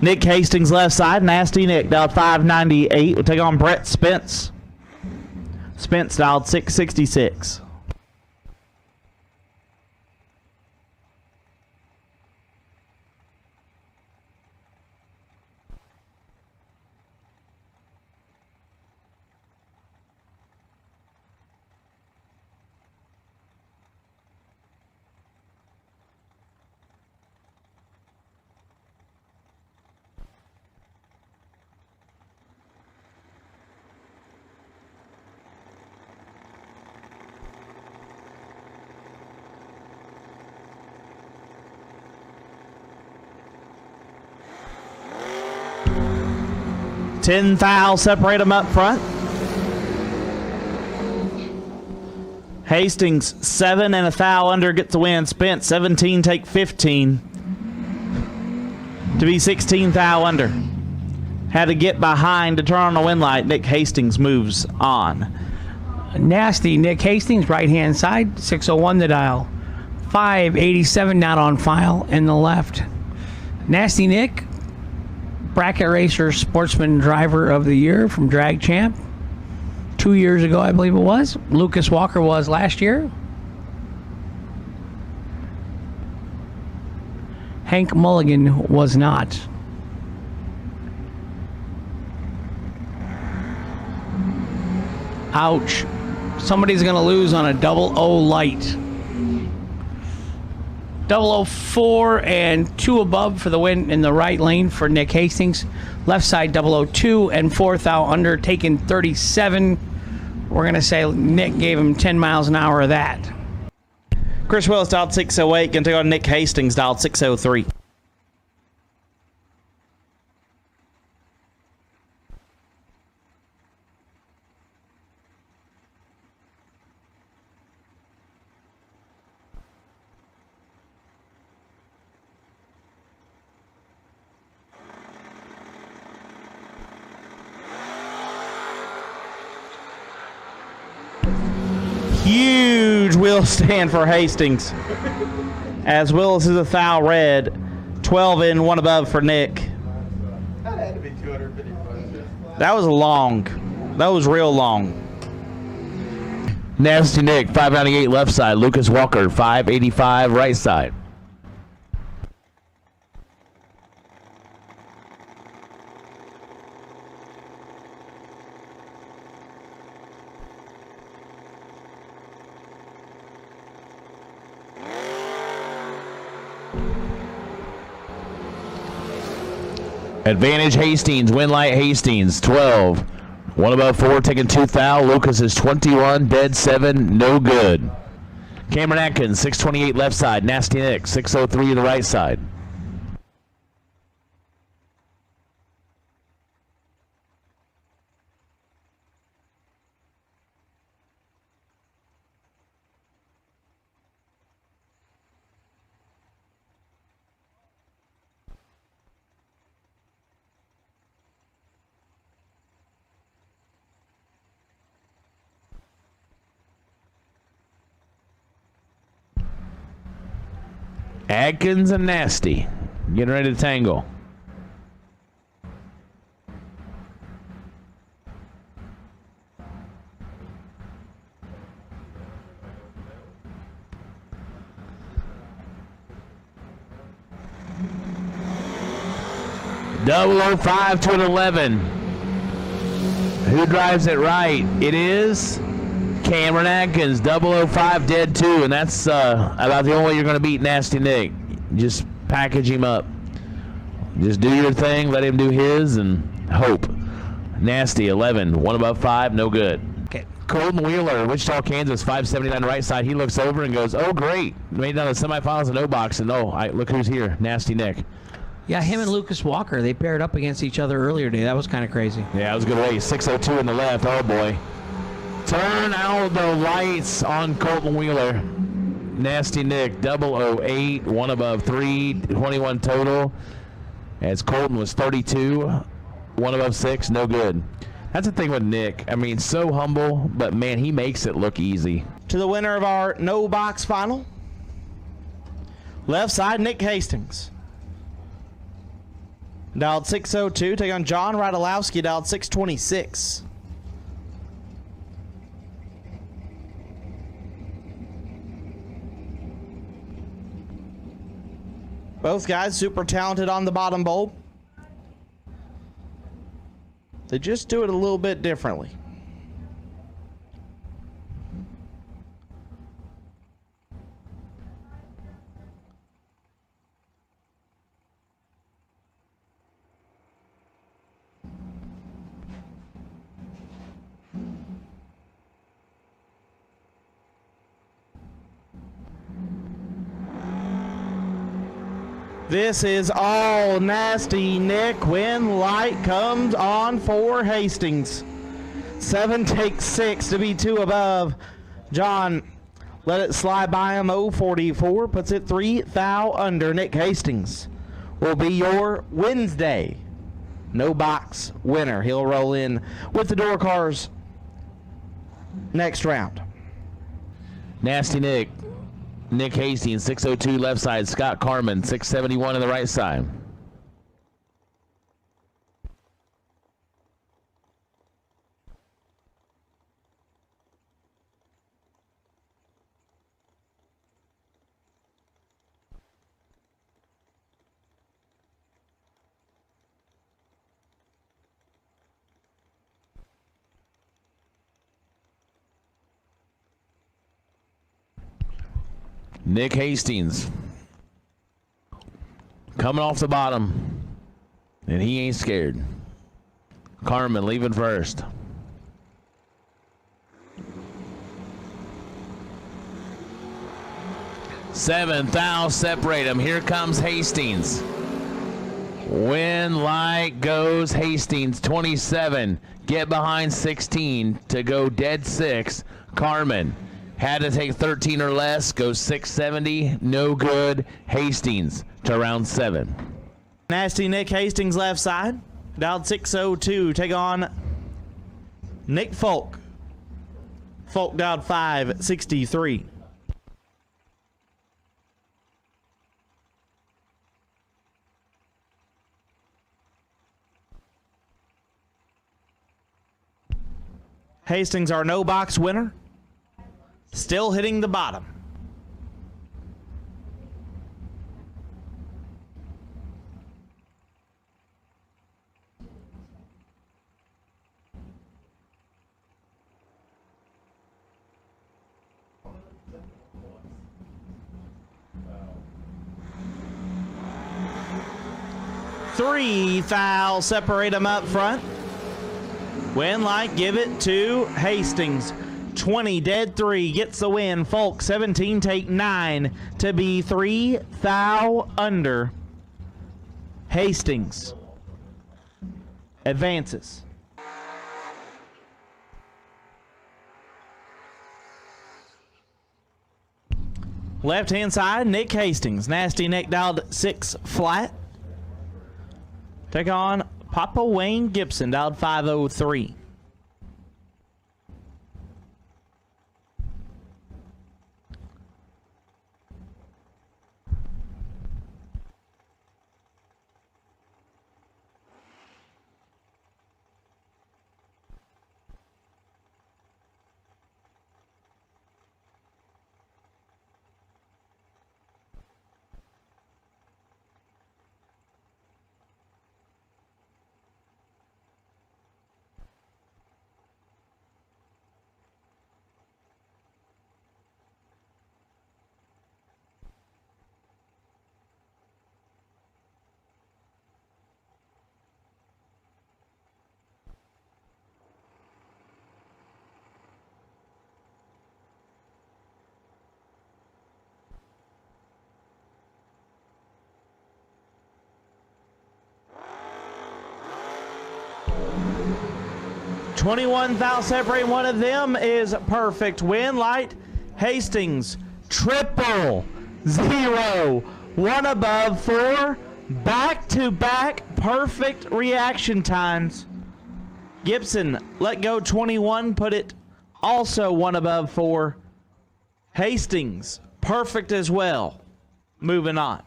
Nick Hastings left side. Nasty Nick dialed 598. We'll take on Brett Spence. Spence dialed 666. $10,000 separate them up front. Hastings 7 and $1,000 under gets the win. Spence 17 take 15 to be 16,000 under. Had to get behind to turn on the win light. Nick Hastings moves on. Nasty Nick Hastings, right hand side, 601 the dial. 587 not on file in the left. Nasty Nick, bracket racer, sportsman driver of the year from Drag Champ 2 years ago, I believe it was. Lucas Walker was last year. Hank Mulligan was not. Ouch. Somebody's going to lose on a 00 light. 004 and 2 above for the win in the right lane for Nick Hastings. Left side 002 and 4,000 under, taking 37. We're going to say Nick gave him 10 miles an hour of that. Chris Willis dialed 608. Going to take on Nick Hastings dialed 603. Huge wheel stand for Hastings. As Willis is $1,000 red, 12 in, 1 above for Nick. That had to be 255. That was long. That was real long. Nasty Nick, 598 left side. Lucas Walker, 585 right side. Advantage Hastings, win light Hastings, 12. 1 above 4, taking 2,000. Lucas is 21, dead 7, no good. Cameron Atkins, 628 left side. Nasty Nick, 603 the right side. Atkins and Nasty getting ready to tangle. .005 to an 11. Who drives it right? It is Cameron Atkins, 005 dead 2, and that's about the only way you're going to beat Nasty Nick. Just package him up. Just do your thing, let him do his, and hope. Nasty, 11, 1 above 5, no good. Okay. Colton Wheeler, Wichita, Kansas, 579 right side. He looks over and goes, oh, great. Made it down the semifinals in O-Box, and look who's here, Nasty Nick. Yeah, him and Lucas Walker, they paired up against each other earlier today. That was kind of crazy. Yeah, it was a good race. 602 in the left, oh boy. Turn out the lights on Colton Wheeler. Nasty Nick, 008, 1 above 3, 21 total. As Colton was 32, 1 above 6, no good. That's the thing with Nick. I mean, so humble, but man, he makes it look easy. To the winner of our no box final, left side Nick Hastings. Dialed 602, take on John Radulowski, dialed 626. Both guys super talented on the bottom bowl. They just do it a little bit differently. This is all Nasty Nick when light comes on for Hastings. 7 takes 6 to be 2 above. John let it slide by him. 044 puts it 3 thou under. Nick Hastings will be your Wednesday no box winner. He'll roll in with the door cars next round. Nasty Nick. Nick Hastings, 602 left side. Scott Carmen, 671 on the right side. Nick Hastings coming off the bottom, and he ain't scared. Carmen leaving first. Seven thou separate them. Here comes Hastings. When light goes Hastings, 27. Get behind 16 to go dead 6. Carmen. Had to take 13 or less, goes 670, no good. Hastings to round 7. Nasty Nick Hastings left side, dialed 602, take on Nick Folk. Folk dialed 563. Hastings, our no box winner. Still hitting the bottom. Three foul separate them up front. Win light, give it to Hastings. 20 dead 3 gets the win. Folk 17 take 9 to be 3 thou under. Hastings advances. Left hand side, Nick Hastings. Nasty Nick dialed 6 flat. Take on Papa Wayne Gibson, dialed 503. $21,000 separating one of them is perfect. Win light, Hastings, 000, 1 above 4, back-to-back perfect reaction times. Gibson let go 21, put it also 1 above 4. Hastings, perfect as well. Moving on.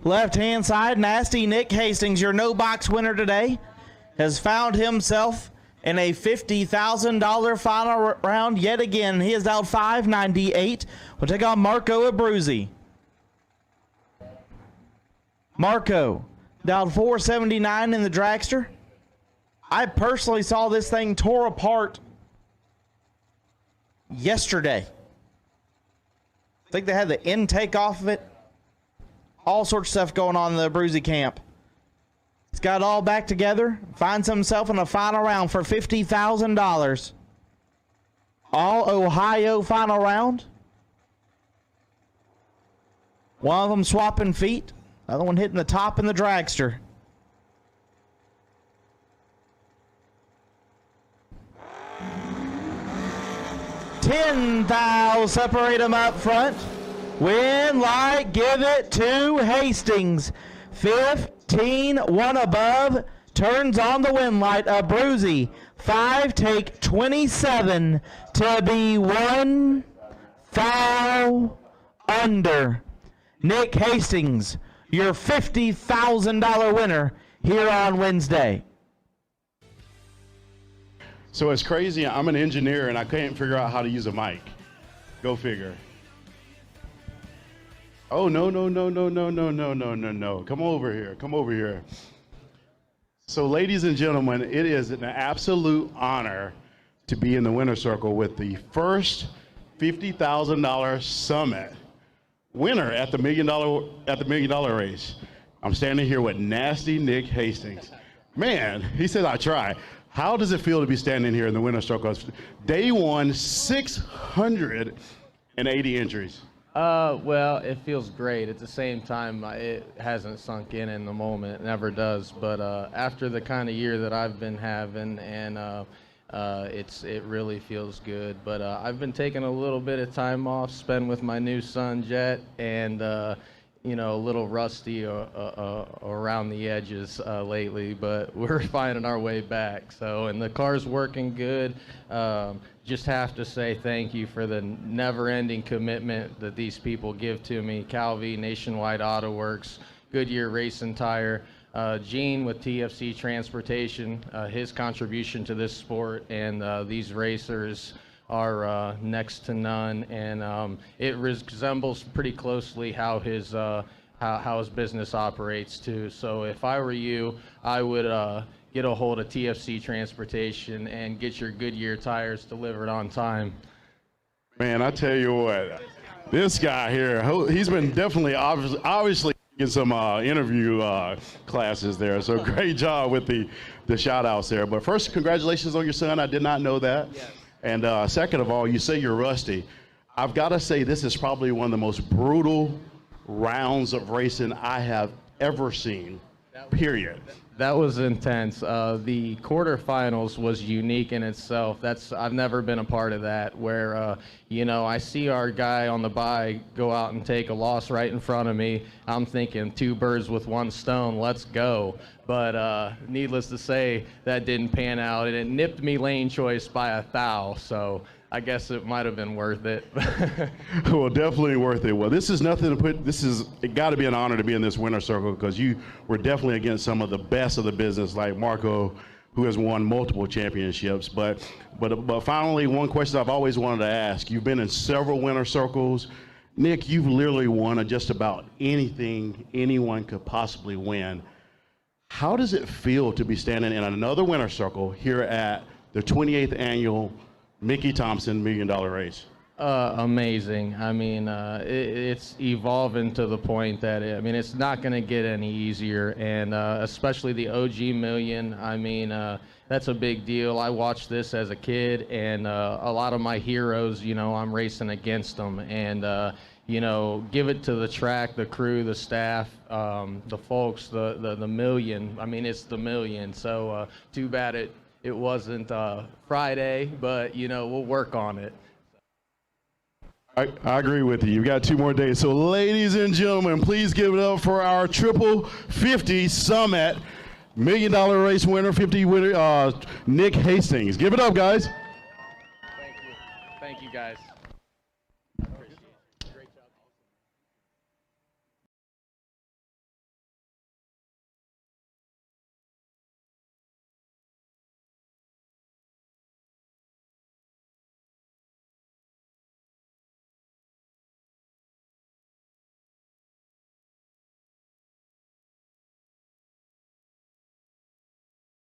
Left-hand side, Nasty Nick Hastings, your no-box winner today, has found himself in a $50,000 final round yet again. He has dialed 598. We'll take on Marco Abruzzi. Marco dialed 479 in the dragster. I personally saw this thing tore apart yesterday. I think they had the intake off of it. All sorts of stuff going on in the Abruzzi camp. He's got it all back together. Finds himself in a final round for $50,000. All Ohio final round. One of them swapping feet. The other one hitting the top in the dragster. $10,000 separate them up front. Win light, give it to Hastings. 15, one above, turns on the win light. Abruzzi, 5, take 27 to be 1 foul under. Nick Hastings, your $50,000 winner here on Wednesday. So it's crazy. I'm an engineer and I can't figure out how to use a mic. Go figure. Oh, no. Come over here. Come over here. So ladies and gentlemen, it is an absolute honor to be in the winner's circle with the first $50,000 summit winner at the $1 million race. I'm standing here with Nasty Nick Hastings. Man, he said I try. How does it feel to be standing here in the winner's circle? Day one, 680 entries. Well, it feels great. At the same time, it hasn't sunk in the moment. It never does. But after the kind of year that I've been having, and it really feels good. But I've been taking a little bit of time off, spent with my new son Jet, and you know, a little rusty around the edges lately, but we're finding our way back. So, and the car's working good. Just have to say thank you for the never-ending commitment that these people give to me. Calvi, Nationwide Auto Works, Goodyear Race and Tire, Gene with TFC Transportation, his contribution to this sport and these racers are next to none, and it resembles pretty closely how his business operates too. So if I were you, I would get a hold of TFC Transportation and get your Goodyear tires delivered on time. Man, I tell you what, this guy here, he's been definitely obviously in some interview classes there. So great job with the shout outs there. But first, congratulations on your son. I did not know that. Yes. And second of all, you say you're rusty. I've got to say this is probably one of the most brutal rounds of racing I have ever seen, period. That was intense. The quarterfinals was unique in itself. I've never been a part of that, where you know, I see our guy on the bye go out and take a loss right in front of me. I'm thinking 2 birds with 1 stone, let's go. But needless to say, that didn't pan out, and it nipped me lane choice by 1 thou. So I guess it might have been worth it. Well, definitely worth it. Well, this is nothing to put. It got to be an honor to be in this winner's circle, because you were definitely against some of the best of the business, like Marco, who has won multiple championships. But finally, one question I've always wanted to ask: you've been in several winner's circles. Nick, you've literally won just about anything anyone could possibly win. How does it feel to be standing in another winner's circle here at the 28th annual Mickey Thompson $1 Million Race? Amazing. I mean, it's evolving to the point that it's not going to get any easier, and especially the OG Million. I mean, that's a big deal. I watched this as a kid, and a lot of my heroes, you know, I'm racing against them, and you know, give it to the track, the crew, the staff, the folks, the million. I mean, it's the million. So too bad it wasn't Friday, but you know, we'll work on it. I agree with you. You've got 2 more days. So ladies and gentlemen, please give it up for our Triple 50 Summit $1 Million Race winner, 50 winner, Nick Hastings. Give it up, guys. Thank you. Thank you, guys.